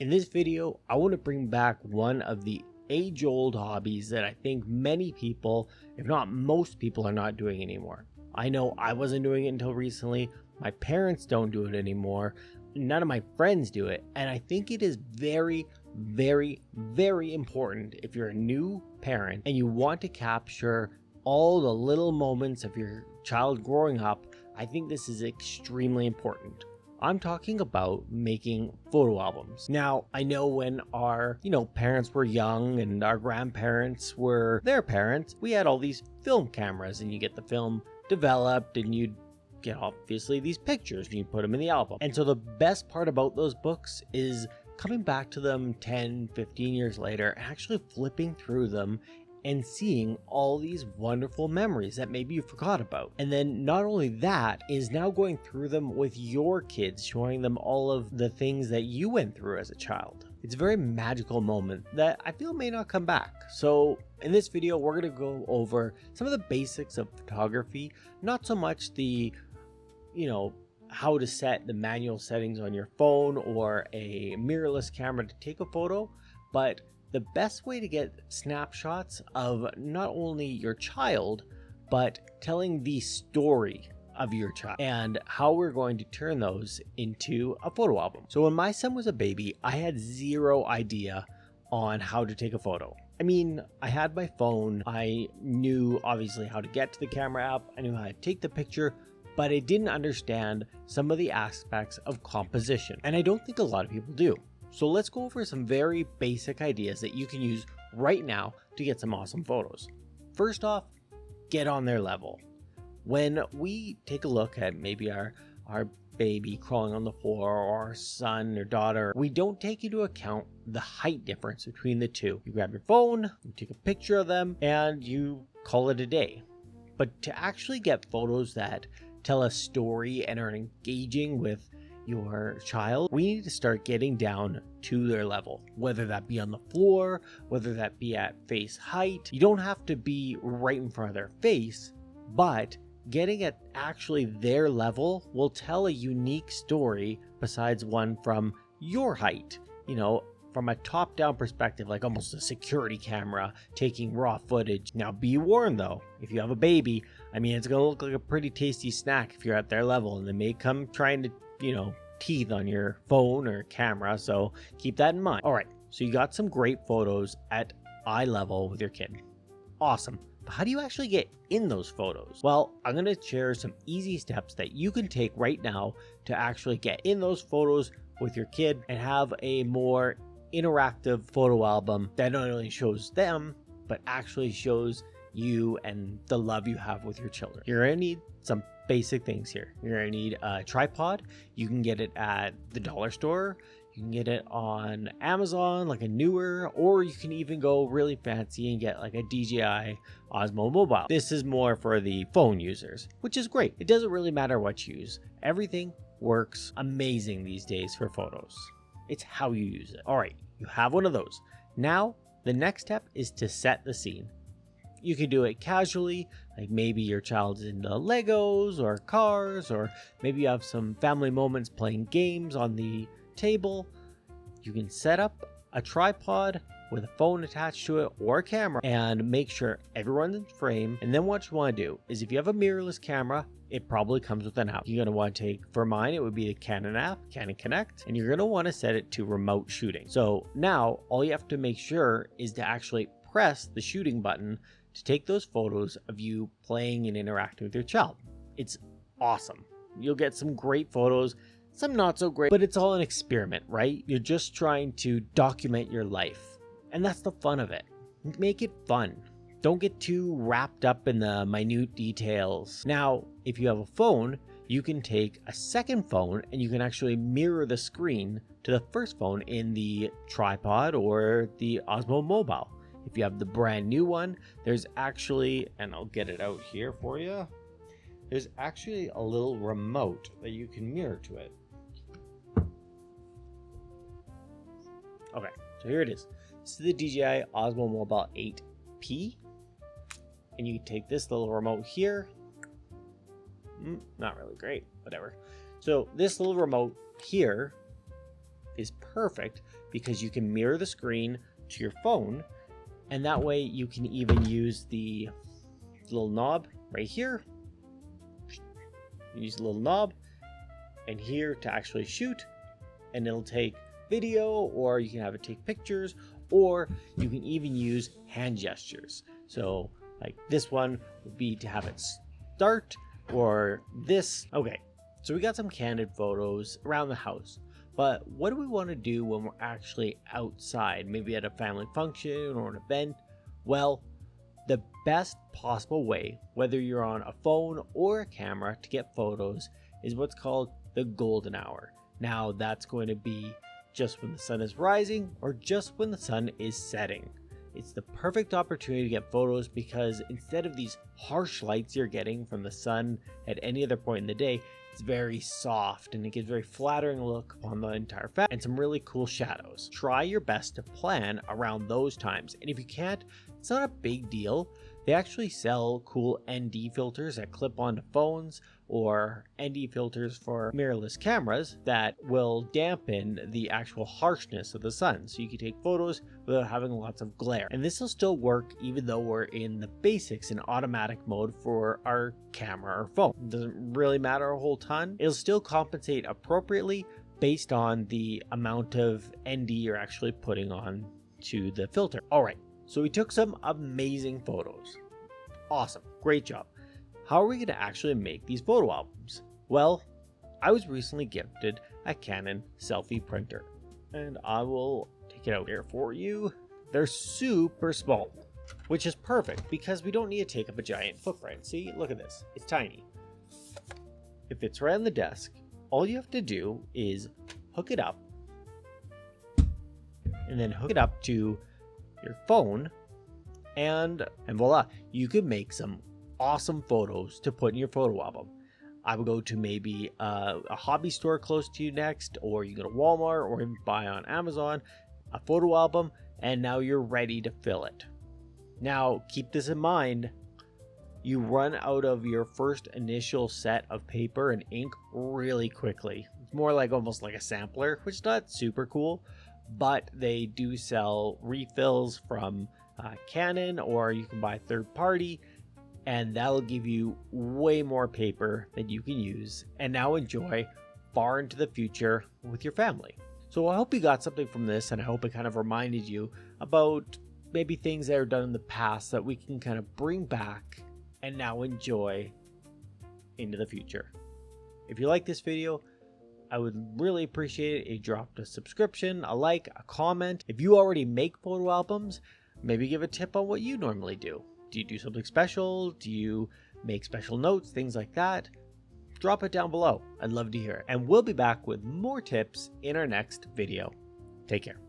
In this video, I want to bring back one of the age-old hobbies that I think many people, if not most people, are not doing anymore. I know I wasn't doing it until recently. My parents don't do it anymore. None of my friends do it. And I think it is very, very, very important if you're a new parent and you want to capture all the little moments of your child growing up. I think this is extremely important. I'm talking about making photo albums. Now, I know when our, parents were young and our grandparents were their parents, we had all these film cameras and you get the film developed and you'd get obviously these pictures and you put them in the album. And so the best part about those books is coming back to them 10, 15 years later, and actually flipping through them and seeing all these wonderful memories that maybe you forgot about. And then not only that, is now going through them with your kids, showing them all of the things that you went through as a child. It's a very magical moment that I feel may not come back. So in this video, we're going to go over some of the basics of photography, not so much the, how to set the manual settings on your phone or a mirrorless camera to take a photo, but the best way to get snapshots of not only your child, but telling the story of your child and how we're going to turn those into a photo album. So when my son was a baby, I had zero idea on how to take a photo. I mean, I had my phone. I knew obviously how to get to the camera app. I knew how to take the picture, but I didn't understand some of the aspects of composition. And I don't think a lot of people do. So let's go over some very basic ideas that you can use right now to get some awesome photos. First off, get on their level. When we take a look at maybe our baby crawling on the floor or our son or daughter, we don't take into account the height difference between the two. You grab your phone, you take a picture of them, and you call it a day. But to actually get photos that tell a story and are engaging with your child, we need to start getting down to their level, whether that be on the floor, whether that be at face height. You don't have to be right in front of their face, but getting at actually their level will tell a unique story besides one from your height, from a top-down perspective, like almost a security camera taking raw footage. Now be warned though, if you have a baby, it's gonna look like a pretty tasty snack if you're at their level, and they may come trying to teeth on your phone or camera, so keep that in mind. All right, so you got some great photos at eye level with your kid. Awesome. But how do you actually get in those photos? Well, I'm going to share some easy steps that you can take right now to actually get in those photos with your kid and have a more interactive photo album that not only shows them, but actually shows you and the love you have with your children. You're going to need some basic things here. You're gonna need a tripod. You can get it at the dollar store. You can get it on Amazon, like a newer, or you can even go really fancy and get like a DJI Osmo Mobile. This is more for the phone users, which is great. It doesn't really matter what you use. Everything works amazing these days for photos. It's how you use it. All right, you have one of those. Now, the next step is to set the scene. You can do it casually, like maybe your child's into Legos or cars, or maybe you have some family moments playing games on the table. You can set up a tripod with a phone attached to it or a camera and make sure everyone's in frame. And then what you want to do is, if you have a mirrorless camera, it probably comes with an app. You're going to want to take, for mine, it would be the Canon app, Canon Connect, and you're going to want to set it to remote shooting. So now all you have to make sure is to actually press the shooting button to take those photos of you playing and interacting with your child. It's awesome. You'll get some great photos, some not so great, but it's all an experiment, right? You're just trying to document your life. And that's the fun of it. Make it fun. Don't get too wrapped up in the minute details. Now, if you have a phone, you can take a second phone and you can actually mirror the screen to the first phone in the tripod or the Osmo Mobile. If you have the brand new one, there's actually, and I'll get it out here for you, there's actually a little remote that you can mirror to it. Okay, so here it is. This is the DJI Osmo Mobile 8P. And you can take this little remote here. Not really great, whatever. So this little remote here is perfect because you can mirror the screen to your phone, and that way you can even use the little knob right here. Use the little knob and here to actually shoot, and it'll take video, or you can have it take pictures, or you can even use hand gestures. So like this one would be to have it start, or this. Okay, so we got some candid photos around the house, but what do we want to do when we're actually outside, maybe at a family function or an event? Well, the best possible way, whether you're on a phone or a camera, to get photos is what's called the golden hour. Now that's going to be just when the sun is rising or just when the sun is setting. It's the perfect opportunity to get photos because instead of these harsh lights you're getting from the sun at any other point in the day, it's very soft and it gives a very flattering look on the entire family and some really cool shadows. Try your best to plan around those times, and if you can't, it's not a big deal. They actually sell cool ND filters that clip onto phones, or ND filters for mirrorless cameras that will dampen the actual harshness of the sun, so you can take photos without having lots of glare. And this will still work even though we're in the basics in automatic mode for our camera or phone. It doesn't really matter a whole ton. It'll still compensate appropriately based on the amount of ND you're actually putting on to the filter. All right, so we took some amazing photos. Awesome, great job. How are we going to actually make these photo albums? Well, I was recently gifted a Canon selfie printer, and I will take it out here for you. They're super small, which is perfect because we don't need to take up a giant footprint. See, look at this, it's tiny. It fits right on the desk. All you have to do is hook it up, and then hook it up to your phone, and voila, you can make some awesome photos to put in your photo album. I would go to maybe a hobby store close to you next, or you go to Walmart, or even buy on Amazon a photo album, and now you're ready to fill it. Now keep this in mind, you run out of your first initial set of paper and ink really quickly. It's more like almost like a sampler, which is not super cool, but they do sell refills from Canon, or you can buy third party, and that'll give you way more paper that you can use and now enjoy far into the future with your family. So I hope you got something from this, and I hope it kind of reminded you about maybe things that are done in the past that we can kind of bring back and now enjoy into the future. If you like this video, I would really appreciate it if you dropped a subscription, a like, a comment. If you already make photo albums, maybe give a tip on what you normally do. Do you do something special? Do you make special notes? Things like that? Drop it down below. I'd love to hear it. And we'll be back with more tips in our next video. Take care.